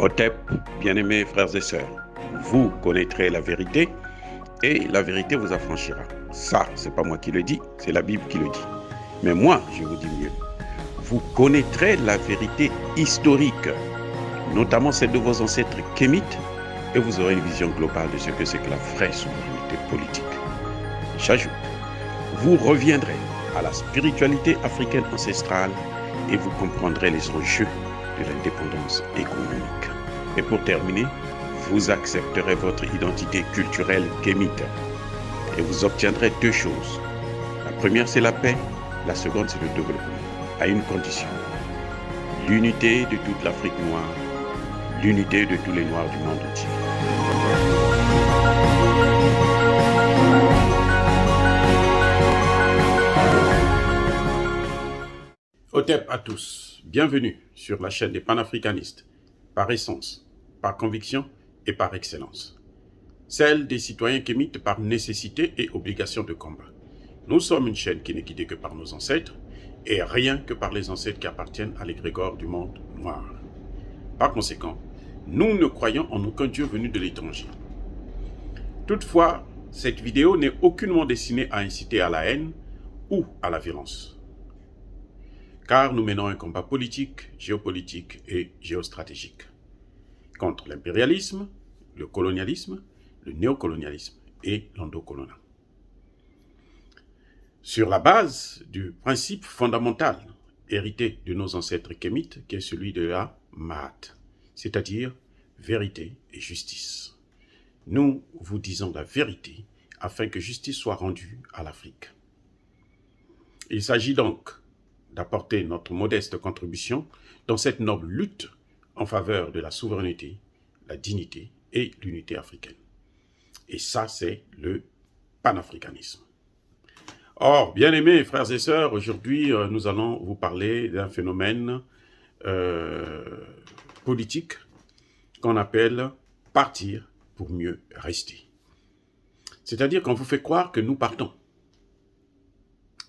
OTEP, bien-aimés frères et sœurs, vous connaîtrez la vérité et la vérité vous affranchira. Ça, c'est pas moi qui le dis, c'est la Bible qui le dit. Mais moi, je vous dis mieux. Vous connaîtrez la vérité historique, notamment celle de vos ancêtres kémites, et vous aurez une vision globale de ce que c'est que la vraie souveraineté politique. J'ajoute, vous reviendrez à la spiritualité africaine ancestrale et vous comprendrez les enjeux de l'indépendance économique. Et pour terminer, vous accepterez votre identité culturelle kémite et vous obtiendrez deux choses. La première, c'est la paix. La seconde, c'est le développement, à une condition. L'unité de toute l'Afrique noire, l'unité de tous les Noirs du monde entier. OTEP à tous, bienvenue sur la chaîne des panafricanistes, par essence, par conviction et par excellence. Celle des citoyens kémites par nécessité et obligation de combat. Nous sommes une chaîne qui n'est guidée que par nos ancêtres et rien que par les ancêtres qui appartiennent à l'égrégore du monde noir. Par conséquent, nous ne croyons en aucun Dieu venu de l'étranger. Toutefois, cette vidéo n'est aucunement destinée à inciter à la haine ou à la violence. Car nous menons un combat politique, géopolitique et géostratégique contre l'impérialisme, le colonialisme, le néocolonialisme et l'endocolonial. Sur la base du principe fondamental hérité de nos ancêtres kémites, qui est celui de la Maat, c'est-à-dire vérité et justice. Nous vous disons la vérité afin que justice soit rendue à l'Afrique. Il s'agit donc d'apporter notre modeste contribution dans cette noble lutte en faveur de la souveraineté, la dignité et l'unité africaine. Et ça, c'est le panafricanisme. Or, bien-aimés frères et sœurs, aujourd'hui, nous allons vous parler d'un phénomène politique qu'on appelle « partir pour mieux rester ». C'est-à-dire qu'on vous fait croire que nous partons.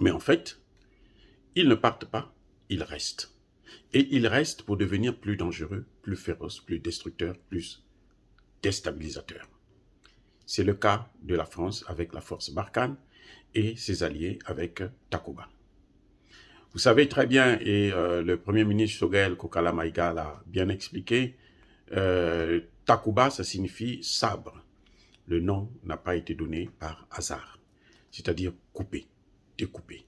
Mais en fait, ils ne partent pas, ils restent. Et ils restent pour devenir plus dangereux, plus féroces, plus destructeurs, plus déstabilisateurs. C'est le cas de la France avec la force Barkhane et ses alliés avec Takuba. Vous savez très bien, et le Premier ministre Choguel Kokala Maïga l'a bien expliqué, Takuba, ça signifie sabre. Le nom n'a pas été donné par hasard, c'est-à-dire couper, découper.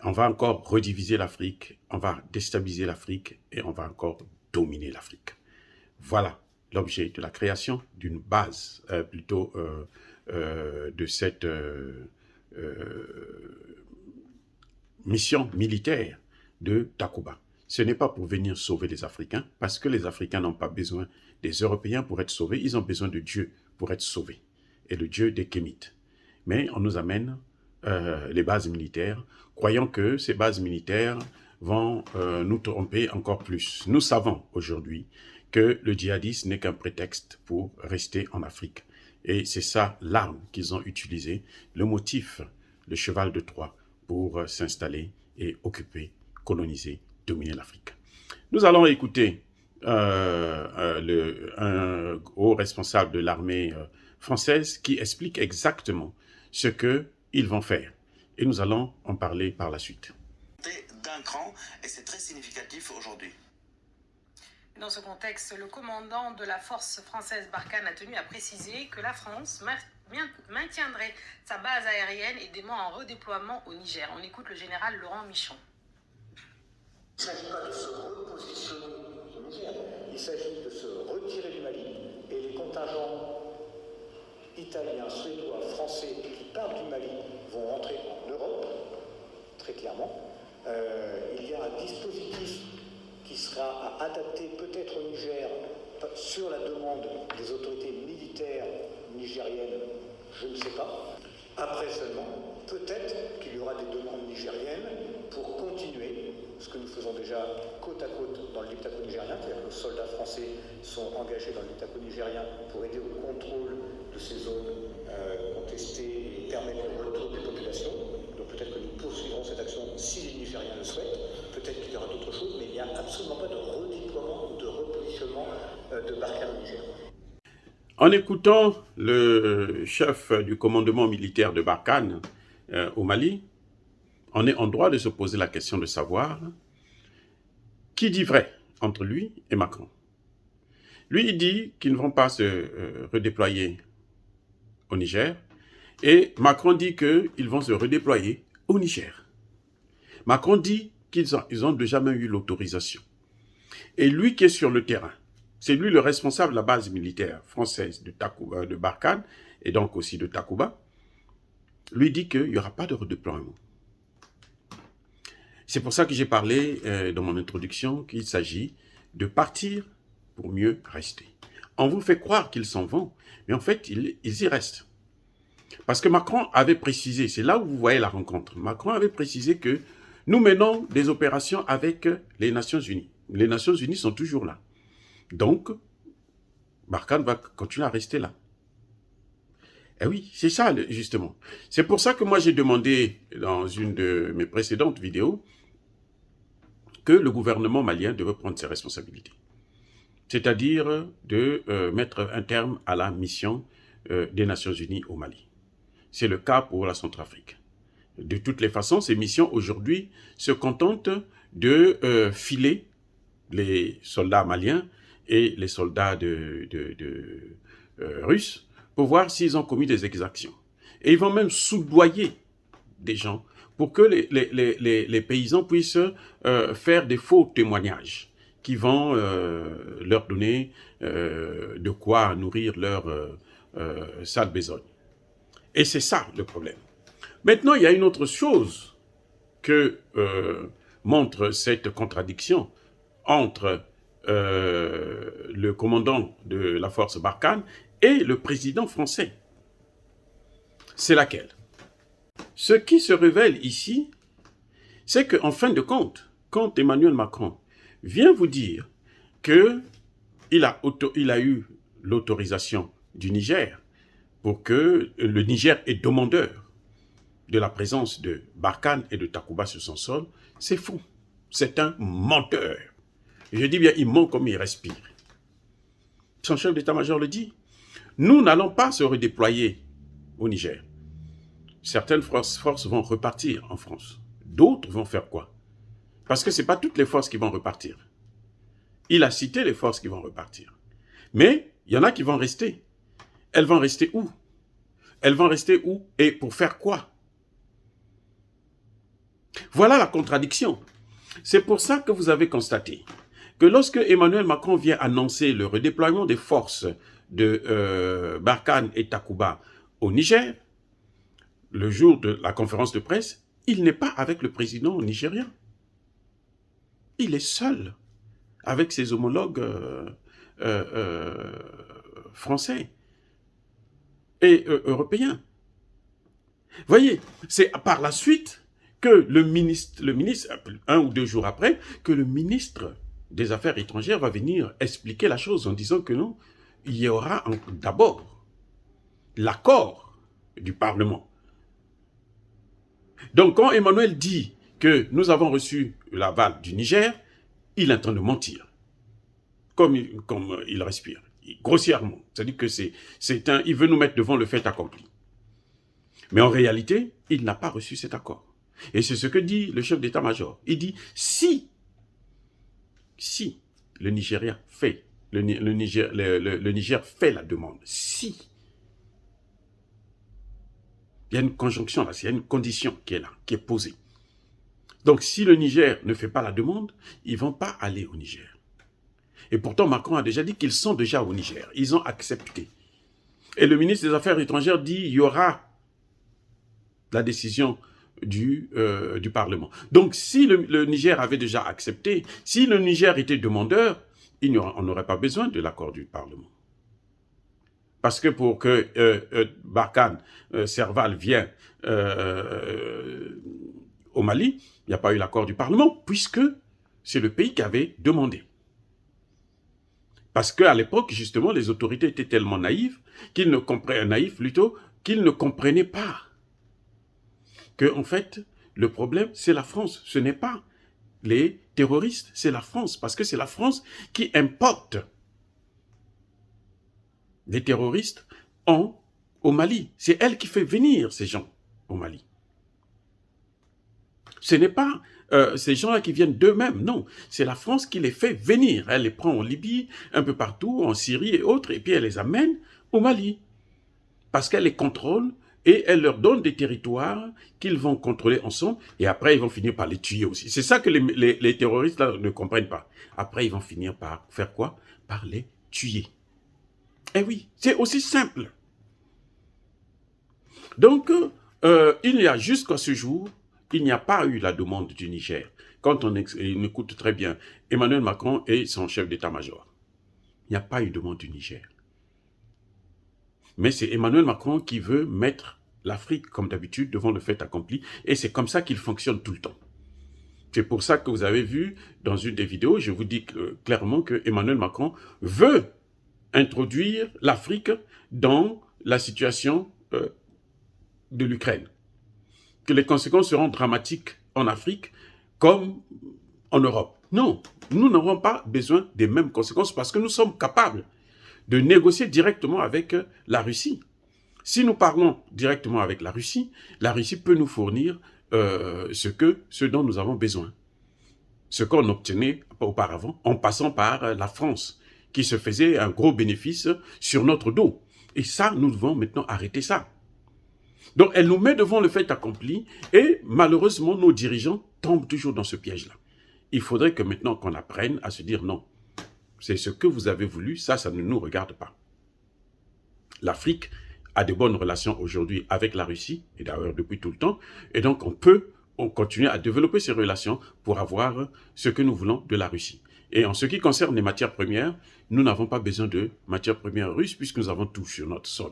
On va encore rediviser l'Afrique, on va déstabiliser l'Afrique et on va encore dominer l'Afrique. Voilà l'objet de la création d'une base, de cette mission militaire de Takuba. Ce n'est pas pour venir sauver les Africains, parce que les Africains n'ont pas besoin des Européens pour être sauvés, ils ont besoin de Dieu pour être sauvés, et le Dieu des Kémites. Mais on nous amène les bases militaires, croyant que ces bases militaires vont nous tromper encore plus. Nous savons aujourd'hui que le djihadisme n'est qu'un prétexte pour rester en Afrique. Et c'est ça l'arme qu'ils ont utilisée, le motif, le cheval de Troie, pour s'installer et occuper, coloniser, dominer l'Afrique. Nous allons écouter un haut responsable de l'armée française qui explique exactement ce qu'ils vont faire. Et nous allons en parler par la suite. D'un cran, et c'est très significatif aujourd'hui. Dans ce contexte, le commandant de la force française Barkhane a tenu à préciser que la France maintiendrait sa base aérienne et des mois en redéploiement au Niger. On écoute le général Laurent Michon. Il ne s'agit pas de se repositionner au Niger, il s'agit de se retirer du Mali et les contingents italiens, suédois, français qui partent du Mali vont rentrer en Europe, très clairement. Il y a un dispositif qui sera à adapter peut-être au Niger sur la demande des autorités militaires nigériennes, je ne sais pas. Après seulement, peut-être qu'il y aura des demandes nigériennes pour continuer ce que nous faisons déjà côte à côte dans le Liptako nigérien, c'est-à-dire que nos soldats français sont engagés dans le Liptako nigérien pour aider au contrôle de ces zones contestées et permettre le retour des populations. Donc peut-être que nous poursuivrons cette action si les Nigériens le souhaitent. Peut-être qu'il y aura d'autres choses, mais il n'y a absolument pas de redéploiement ou de repositionnement de Barkhane au Niger. En écoutant le chef du commandement militaire de Barkhane au Mali, on est en droit de se poser la question de savoir qui dit vrai entre lui et Macron. Lui, il dit qu'ils ne vont pas se redéployer au Niger, et Macron dit qu'ils vont se redéployer au Niger. Macron dit qu'ils ont déjà même eu l'autorisation. Et lui qui est sur le terrain, c'est lui le responsable de la base militaire française de Barkhane, et donc aussi de Takuba, lui dit qu'il n'y aura pas de redéploiement. C'est pour ça que j'ai parlé dans mon introduction qu'il s'agit de partir pour mieux rester. On vous fait croire qu'ils s'en vont, mais en fait, ils y restent. Parce que Macron avait précisé, c'est là où vous voyez la rencontre, Macron avait précisé que nous menons des opérations avec les Nations Unies. Les Nations Unies sont toujours là. Donc, Barkhane va continuer à rester là. Eh oui, c'est ça, justement. C'est pour ça que moi, j'ai demandé, dans une de mes précédentes vidéos, que le gouvernement malien devait prendre ses responsabilités. C'est-à-dire de mettre un terme à la mission des Nations Unies au Mali. C'est le cas pour la Centrafrique. De toutes les façons, ces missions aujourd'hui se contentent de filer les soldats maliens et les soldats russes pour voir s'ils ont commis des exactions. Et ils vont même soudoyer des gens pour que les paysans puissent faire des faux témoignages qui vont leur donner de quoi nourrir leur sale besogne. Et c'est ça le problème. Maintenant, il y a une autre chose que montre cette contradiction entre le commandant de la force Barkhane et le président français. C'est laquelle? Ce qui se révèle ici, c'est qu'en fin de compte, quand Emmanuel Macron vient vous dire qu'il a eu l'autorisation du Niger pour que le Niger est demandeur de la présence de Barkhane et de Takuba sur son sol, c'est faux. C'est un menteur. Je dis bien, il ment comme il respire. Son chef d'état-major le dit. Nous n'allons pas se redéployer au Niger. Certaines forces vont repartir en France. D'autres vont faire quoi? Parce que ce n'est pas toutes les forces qui vont repartir. Il a cité les forces qui vont repartir. Mais il y en a qui vont rester. Elles vont rester où? Elles vont rester où? Et pour faire quoi? Voilà la contradiction. C'est pour ça que vous avez constaté que lorsque Emmanuel Macron vient annoncer le redéploiement des forces de Barkhane et Takuba au Niger, le jour de la conférence de presse, il n'est pas avec le président nigérien. Il est seul avec ses homologues français et européens. Voyez, c'est par la suite que le ministre, un ou deux jours après, que le ministre des Affaires étrangères va venir expliquer la chose en disant que non, il y aura d'abord l'accord du Parlement. Donc quand Emmanuel dit que nous avons reçu l'aval du Niger, il est en train de mentir, comme il respire, grossièrement. C'est-à-dire que il veut nous mettre devant le fait accompli. Mais en réalité, il n'a pas reçu cet accord. Et c'est ce que dit le chef d'état-major. Il dit, si le Nigeria fait, le Niger fait la demande, si, il y a une conjonction là, il y a une condition qui est là, qui est posée. Donc si le Niger ne fait pas la demande, ils ne vont pas aller au Niger. Et pourtant Macron a déjà dit qu'ils sont déjà au Niger, ils ont accepté. Et le ministre des Affaires étrangères dit il y aura la décision du Parlement. Donc, si le Niger avait déjà accepté, si le Niger était demandeur, on n'aurait pas besoin de l'accord du Parlement. Parce que pour que Barkhane, Serval vienne au Mali, il n'y a pas eu l'accord du Parlement, puisque c'est le pays qui avait demandé. Parce qu'à l'époque, justement, les autorités étaient tellement naïves, qu'ils ne comprenaient pas que, en fait, le problème, c'est la France. Ce n'est pas les terroristes, c'est la France. Parce que c'est la France qui importe des terroristes au Mali. C'est elle qui fait venir ces gens au Mali. Ce n'est pas ces gens-là qui viennent d'eux-mêmes, non. C'est la France qui les fait venir. Elle les prend en Libye, un peu partout, en Syrie et autres, et puis elle les amène au Mali. Parce qu'elle les contrôle et elle leur donne des territoires qu'ils vont contrôler ensemble, et après ils vont finir par les tuer aussi. C'est ça que les terroristes là, ne comprennent pas. Après ils vont finir par faire quoi? Par les tuer. Eh oui, c'est aussi simple. Donc, il y a jusqu'à ce jour, il n'y a pas eu la demande du Niger. Quand on écoute très bien Emmanuel Macron et son chef d'état-major, il n'y a pas eu de demande du Niger. Mais c'est Emmanuel Macron qui veut mettre l'Afrique, comme d'habitude, devant le fait accompli, et c'est comme ça qu'il fonctionne tout le temps. C'est pour ça que vous avez vu dans une des vidéos, je vous dis clairement que Emmanuel Macron veut introduire l'Afrique dans la situation de l'Ukraine. Que les conséquences seront dramatiques en Afrique comme en Europe. Non, nous n'aurons pas besoin des mêmes conséquences parce que nous sommes capables de négocier directement avec la Russie. Si nous parlons directement avec la Russie peut nous fournir ce dont nous avons besoin. Ce qu'on obtenait auparavant en passant par la France, qui se faisait un gros bénéfice sur notre dos. Et ça, nous devons maintenant arrêter ça. Donc, elle nous met devant le fait accompli et malheureusement, nos dirigeants tombent toujours dans ce piège-là. Il faudrait que maintenant qu'on apprenne à se dire non, c'est ce que vous avez voulu, ça ne nous regarde pas. L'Afrique a de bonnes relations aujourd'hui avec la Russie, et d'ailleurs depuis tout le temps, et donc on continue à développer ces relations pour avoir ce que nous voulons de la Russie. Et en ce qui concerne les matières premières, nous n'avons pas besoin de matières premières russes puisque nous avons tout sur notre sol.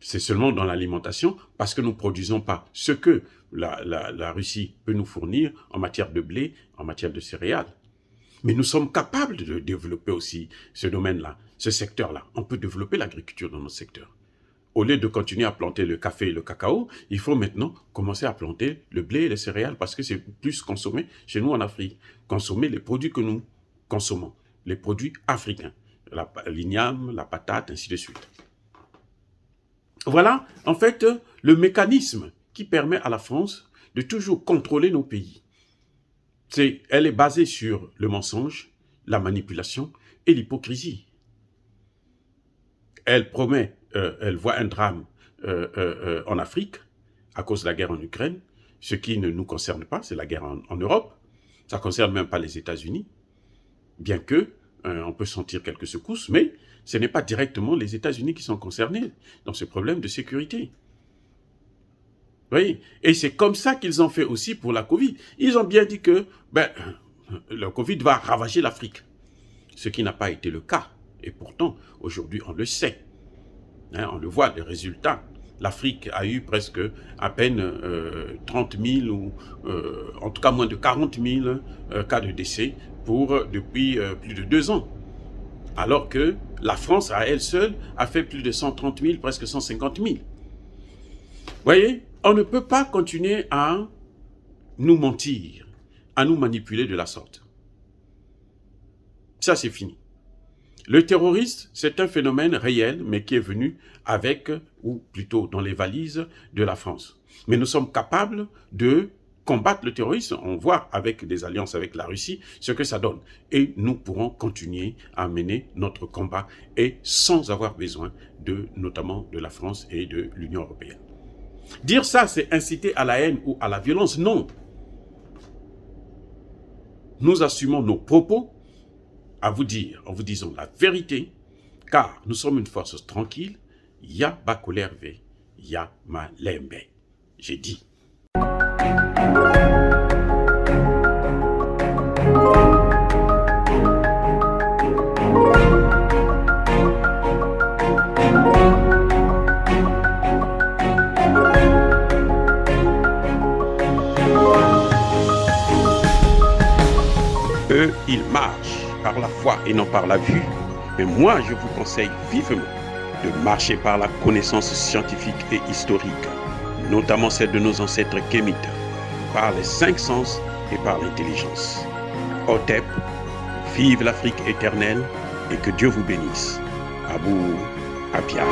C'est seulement dans l'alimentation, parce que nous ne produisons pas ce que la Russie peut nous fournir en matière de blé, en matière de céréales. Mais nous sommes capables de développer aussi ce domaine-là, ce secteur-là. On peut développer l'agriculture dans notre secteur. Au lieu de continuer à planter le café et le cacao, il faut maintenant commencer à planter le blé et les céréales parce que c'est plus consommé chez nous en Afrique. Consommer les produits que nous consommons, les produits africains, l'igname, la patate, ainsi de suite. Voilà, en fait, le mécanisme qui permet à la France de toujours contrôler nos pays. Elle est basée sur le mensonge, la manipulation et l'hypocrisie. Elle promet, elle voit un drame en Afrique à cause de la guerre en Ukraine, ce qui ne nous concerne pas, c'est la guerre en Europe. Ça ne concerne même pas les États-Unis, bien que on peut sentir quelques secousses, mais ce n'est pas directement les États-Unis qui sont concernés dans ce problème de sécurité. Oui, et c'est comme ça qu'ils ont fait aussi pour la Covid. Ils ont bien dit que le Covid va ravager l'Afrique, ce qui n'a pas été le cas. Et pourtant, aujourd'hui, on le sait. Hein, on le voit, les résultats. L'Afrique a eu presque à peine 30 000 ou en tout cas moins de 40 000 cas de décès depuis plus de 2 ans. Alors que la France, à elle seule, a fait plus de 130 000, presque 150 000. Vous voyez, on ne peut pas continuer à nous mentir, à nous manipuler de la sorte. Ça, c'est fini. Le terroriste, c'est un phénomène réel, mais qui est venu avec, ou plutôt dans les valises de la France. Mais nous sommes capables de combattre le terrorisme. On voit avec des alliances avec la Russie ce que ça donne. Et nous pourrons continuer à mener notre combat et sans avoir besoin notamment de la France et de l'Union européenne. Dire ça, c'est inciter à la haine ou à la violence. Non. Nous assumons nos propos à vous dire, en vous disant la vérité, car nous sommes une force tranquille. Ya Bakolerve, ya Malembe. J'ai dit. Eux, ils marchent par la foi et non par la vue. Mais moi, je vous conseille vivement de marcher par la connaissance scientifique et historique, notamment celle de nos ancêtres kémites, par les 5 sens et par l'intelligence. Otep, vive l'Afrique éternelle, et que Dieu vous bénisse. Abou Apia.